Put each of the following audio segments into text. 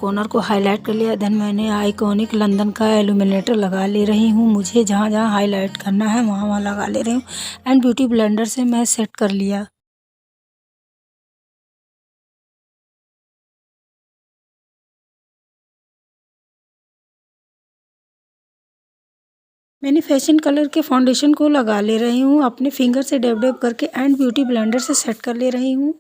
Corner को highlight कर लिया। देन मैंने आइकॉनिक लंदन का इल्यूमिनेटर लगा ले रही हूँ। मुझे जहाँ जहाँ हाईलाइट करना है वहाँ वहाँ लगा ले रही हूँ। एंड ब्यूटी ब्लेंडर से मैं सेट कर लिया। मैंने फैशन कलर के फाउंडेशन को लगा ले रही हूँ अपने फिंगर से डैब डैब करके एंड ब्यूटी ब्लेंडर से सेट कर ले रही हूँ।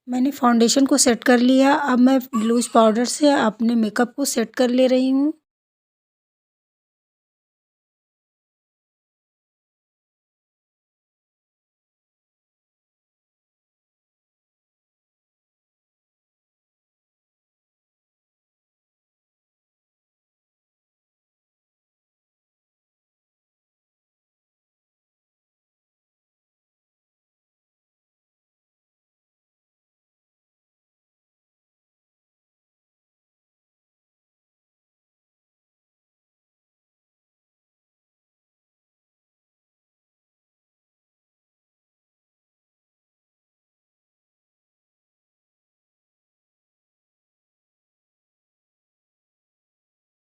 मैंने फाउंडेशन को सेट कर लिया। अब मैं लूज पाउडर से अपने मेकअप को सेट कर ले रही हूँ।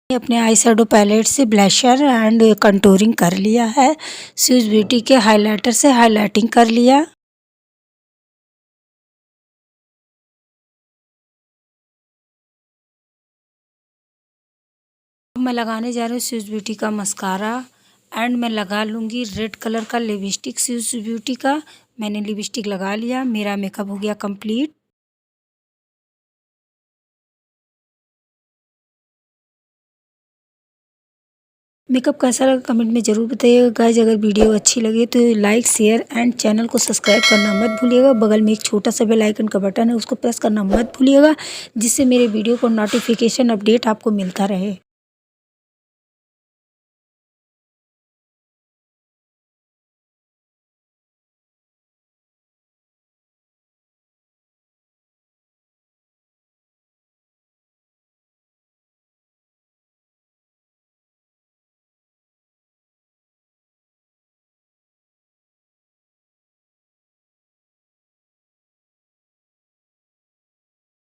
अपने आई शैडो पैलेट से ब्लशर एंड कंटूरिंग कर लिया है। स्विस ब्यूटी के हाइलाइटर से हाइलाइटिंग कर लिया। अब मैं लगाने जा रही हूँ स्विस ब्यूटी का मस्कारा एंड मैं लगा लूँगी रेड कलर का लिपस्टिक स्विस ब्यूटी का। मैंने लिपस्टिक लगा लिया। मेरा मेकअप हो गया कंप्लीट। मेकअप कैसा लगा कमेंट में ज़रूर बताइएगा गाइज। अगर वीडियो अच्छी लगे तो लाइक शेयर एंड चैनल को सब्सक्राइब करना मत भूलिएगा। बगल में एक छोटा सा बेल आइकन का बटन है, उसको प्रेस करना मत भूलिएगा, जिससे मेरे वीडियो को नोटिफिकेशन अपडेट आपको मिलता रहे।